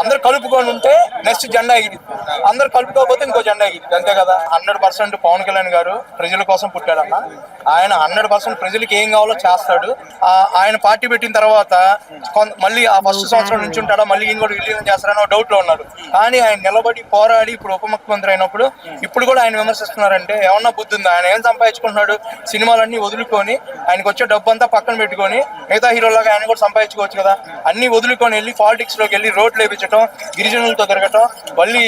అందరు కలుపుకొని ఉంటే నెక్స్ట్ జెండా ఎగిరి, అందరు కలుపుకోకపోతే ఇంకో జెండా ఎగిరి, అంతే కదా. 100% పవన్ కళ్యాణ్ గారు ప్రజల కోసం పుట్టాడన్న. ఆయన 100% ప్రజలకి ఏం కావాలో చేస్తాడు. ఆయన పార్టీ పెట్టిన తర్వాత మళ్ళీ ఆ ఫస్ట్ సంవత్సరం నుంచి ఉంటాడా, మళ్ళీ ఈయన కూడా విలీనం చేస్తారని డౌట్ లో ఉన్నారు. కానీ ఆయన నిలబడి పోరాడి ఇప్పుడు ఉప ముఖ్యమంత్రి అయినప్పుడు ఇప్పుడు కూడా ఆయన విమర్శిస్తున్నారంటే ఏమన్నా బుద్ధి ఉందా? ఆయన ఏం సంపాదించుకుంటున్నాడు? సినిమాలన్నీ వదులుకొని ఆయనకు వచ్చే డబ్బు అంతా పక్కన పెట్టుకొని మిగతా హీరోలాగా ఆయన కూడా సంపాదించుకోవచ్చు కదా. అన్ని వదులుకొని వెళ్ళి పాలిటిక్స్ లోకి వెళ్ళి రోడ్లు వేయించడం, గిరిజనులతో తిరగటం, మళ్ళీ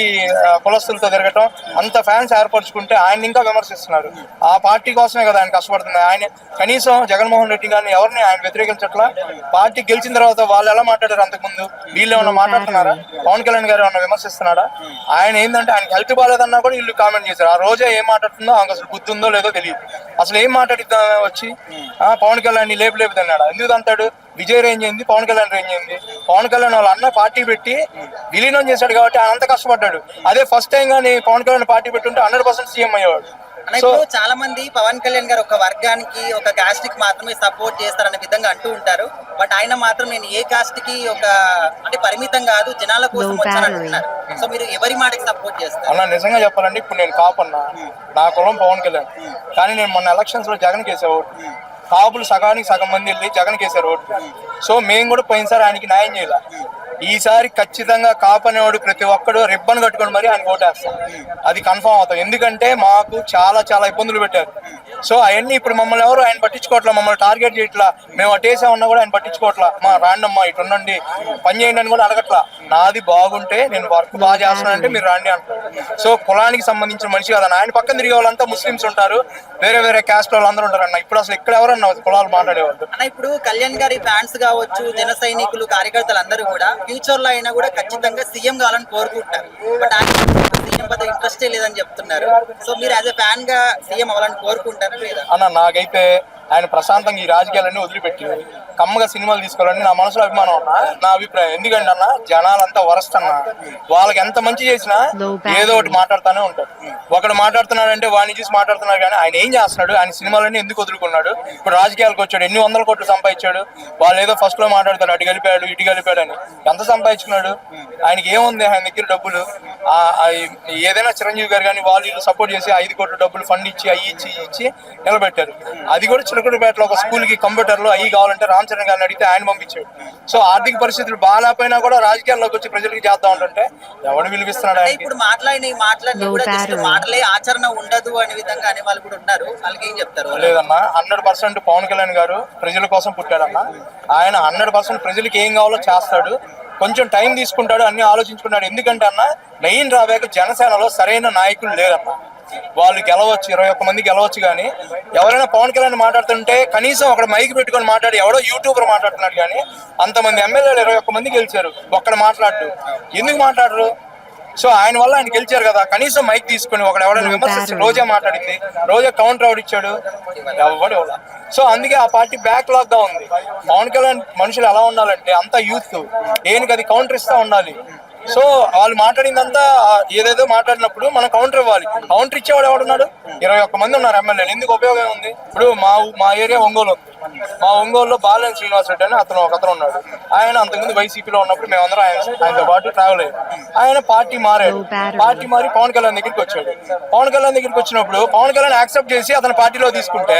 కులస్తులతో తిరగటం, అంత ఫ్యాన్స్ ఏర్పరచుకుంటే ఆయన ఇంకా విమర్శిస్తున్నారు. ఆ పార్టీ కోసమే కదా ఆయన కష్టపడుతుంది. ఆయన కనీసం జగన్మోహన్ రెడ్డి గారిని ఎవరిని ఆయన వ్యతిరేకించట్లా. పార్టీ గెలిచిన తర్వాత వాళ్ళు ఎలా మాట్లాడారు అంతకుముందు, వీళ్ళు ఏమన్నా మాట్లాడుతున్నారా? పవన్ కళ్యాణ్ గారు ఏమన్నా విమర్శిస్తున్నాడా? ఆయన ఏంటంటే ఆయన హెల్త్ బాగాలేదన్నా కూడా వీళ్ళు కామెంట్ చేశారు. ఆ రోజే ఏం మాట్లాడుతుందో ఆమెకు అసలు బుద్ధి ఉందో లేదో తెలియదు. అసలు ఏం మాట్లాడిద్దా వచ్చి పవన్ కళ్యాణ్ లేపు అన్నాడు. ఎందుకు అంటాడు? విజయ్ రేంజ్ అయింది, పవన్ కళ్యాణ్ రేంజ్ అయింది. పవన్ కళ్యాణ్ వాళ్ళ అన్న పార్టీ పెట్టి విలీనం చేశాడు కాబట్టి ఆయన అంత కష్టపడ్డాడు. అదే ఫస్ట్ టైం కానీ పవన్ కళ్యాణ్ పార్టీ పెట్టుంటే 100% సీఎం అయ్యేవాడు. చాలా మంది పవన్ కళ్యాణ్ గారు ఒక వర్గానికి, ఒక కాస్ట్ కి మాత్రమే సపోర్ట్ చేస్తారనే విధంగా అంటూ ఉంటారు. బట్ ఆయన మాత్రం నేను ఏ కాస్ట్ కి ఒక అంటే పరిమితం కాదు, జనాల కోసం వచ్చారంటున్నారు. సో మీరు ఎవరి మాటకి సపోర్ట్ చేస్తారు? అలా నిజంగా చెప్పాలంటే ఇప్పుడు నేను కాపన్నా, నా కులం పవన్ కళ్యాణ్. కానీ నేను మొన్న ఎలక్షన్స్ లో జగన్ కేసేవాడు. కాపులు సగానికి సగం మంది వెళ్ళి జగన్ కేసారు ఓటు. సో మేము కూడా పోయినసారి ఆయనకి న్యాయం చేయాలి. ఈసారి ఖచ్చితంగా కాపు అనేవాడు ప్రతి ఒక్కడు రిబ్బన్ కట్టుకొని మరి ఆయన ఓటేస్తాం. అది కన్ఫర్మ్ అవుతాం. ఎందుకంటే మాకు చాలా చాలా ఇబ్బందులు పెట్టారు. సో అవన్నీ ఇప్పుడు మమ్మల్ని ఎవరు ఆయన పట్టించుకోవట్లా, మమ్మల్ని టార్గెట్ చేయట్లా. మేము అటేసా ఉన్నా కూడా ఆయన పట్టించుకోవట్లా. మా రాండమ్మా ఇటు ఉండండి, పని చేయండి అని కూడా అడగట్లా. నాది బాగుంటే నేను వర్క్ బాగా చేస్తున్నానంటే మీరు రాండి అంటారు. సో కులానికి సంబంధించిన మనిషి కదా. ఆయన పక్కన తిరిగే వాళ్ళంతా ముస్లిమ్స్ ఉంటారు, వేరే వేరే క్యాస్ట్ వాళ్ళు అందరూ ఉంటారు అన్న. ఇప్పుడు అసలు ఇక్కడ ఎవరన్నా కులాలు మాట్లాడేవాళ్ళు అన్న? ఇప్పుడు కళ్యాణ్ గారి ఫ్యాన్స్ కావచ్చు, జన సైనికులు, కార్యకర్తలు అందరూ కూడా ఫ్యూచర్ లో అయినా కూడా ఖచ్చితంగా సీఎం కావాలని కోరుకుంటారు. బట్ ఆయన సీఎం పద ఇంట్రెస్టే లేదని చెప్తున్నారు. సో మీరు యాజ్ ఎ ఫ్యాన్ గా సీఎం అవ్వాలని కోరుకుంటారు లేదా? అన్న నాకైతే ఆయన ప్రశాంతంగా ఈ రాజకీయాలన్నీ వదిలిపెట్టి కమ్మగా సినిమాలు తీసుకోవాలని నా మనసులో అభిమానం అన్న, నా అభిప్రాయం. ఎందుకంటే అన్న జనాలంతా వరస్తన్నా, వాళ్ళకి ఎంత మంచి చేసినా ఏదో ఒకటి మాట్లాడుతూనే ఉంటారు. ఒకడు మాట్లాడుతున్నాడంటే వాడిని చూసి మాట్లాడుతున్నాడు. కానీ ఆయన ఏం చేస్తున్నాడు? ఆయన సినిమాలన్నీ ఎందుకు వదులుకున్నాడు? ఇప్పుడు రాజకీయాలకు వచ్చాడు, ఎన్ని వందల కోట్లు సంపాదించాడు. వాళ్ళు ఏదో ఫస్ట్ లో మాట్లాడతారు అటు గెలిపాడు ఇటు గెలిపాడు అని. ఎంత సంపాదించుకున్నాడు? ఆయనకి ఏముంది ఆయన దగ్గర డబ్బులు? ఏదైనా చిరంజీవి గారు కానీ వాళ్ళు సపోర్ట్ చేసి 5 కోట్ల డబ్బులు ఫండ్ ఇచ్చి అవి ఇచ్చి నిలబెట్టారు. అది కూడా చిలకడపేటలో ఒక స్కూల్ కి కంప్యూటర్లు అవి కావాలంటే రామ్ చరణ్ గారిని అడిగితే ఆయన పంపించాడు. సో ఆర్థిక పరిస్థితులు బాగాలేకపోయినా కూడా రాజకీయాల్లోకి వచ్చి ప్రజలకి చేద్దాం ఉంటుంటే ఎవడు విలువిస్తున్నాడు? ఇప్పుడు మాటలే ఆచరణ ఉండదు అనే విధంగా అనే వాళ్ళు కూడా ఉన్నారు. వాళ్ళకి ఏం చెప్తారు? లేదన్నా, 100% పవన్ కళ్యాణ్ గారు ప్రజల కోసం పుట్టాడన్న. ఆయన 100% ప్రజలకి ఏం కావాలో చేస్తాడు. కొంచెం టైం తీసుకుంటాడు, అన్ని ఆలోచించుకుంటాడు. ఎందుకంటే అన్న మెయిన్ రాబోయే జనసేనలో సరైన నాయకులు లేరన్న. వాళ్ళు గెలవచ్చు, 21 మంది గెలవచ్చు. కానీ ఎవరైనా పవన్ కళ్యాణ్ మాట్లాడుతుంటే కనీసం అక్కడ మైక్ పెట్టుకొని మాట్లాడి ఎవడో యూట్యూబర్ మాట్లాడుతున్నాడు. కానీ అంతమంది ఎమ్మెల్యేలు 21 మంది గెలిచారు, ఒక్కడ మాట్లాడు. ఎందుకు మాట్లాడరు? సో ఆయన వల్ల ఆయన గెలిచారు కదా. కనీసం మైక్ తీసుకుని ఒకడు ఎవరైనా విమర్శించి రోజా మాట్లాడింది, రోజా కౌంటర్ ఎవడిచ్చాడు? ఎవడు ఎవడ. సో అందుకే ఆ పార్టీ బ్యాక్ లాగ్ గా ఉంది. పవన్ కళ్యాణ్ మనుషులు ఎలా ఉండాలంటే అంతా యూత్, దేనికి అది కౌంటర్ ఇస్తా ఉండాలి. సో వాళ్ళు మాట్లాడిందంతా ఏదేదో మాట్లాడినప్పుడు మనం కౌంటర్ ఇవ్వాలి. కౌంటర్ ఇచ్చేవాడు ఎవడున్నాడు? 21 మంది ఉన్నారు ఎమ్మెల్యేలు. ఎందుకు ఉపయోగం ఉంది? ఇప్పుడు మా ఏరియా ఒంగోలు ఉంది. మా ఒంగోలులో బాలనేని శ్రీనివాస్ రెడ్డి అని ఒకతను ఉన్నాడు. ఆయన అంతకుముందు వైసీపీలో ఉన్నప్పుడు మేమందరం ఆయనతో పాటు ట్రావెల్ అయ్యాం. ఆయన పార్టీ మారాడు. పార్టీ మారి పవన్ కళ్యాణ్ దగ్గరికి వచ్చాడు. పవన్ కళ్యాణ్ దగ్గరికి వచ్చినప్పుడు పవన్ కళ్యాణ్ యాక్సెప్ట్ చేసి అతని పార్టీలో తీసుకుంటే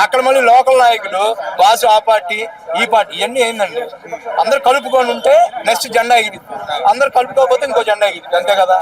అక్కడ మళ్ళీ లోకల్ నాయకులు బాసు ఆ పార్టీ ఈ పార్టీ ఇవన్నీ ఏందండి? అందరు కలుపుకొని ఉంటే నెక్స్ట్ జెండా ఎగిరి, అందరు కలుపుకోకపోతే ఇంకో జెండా ఎగిరి, అంతే కదా.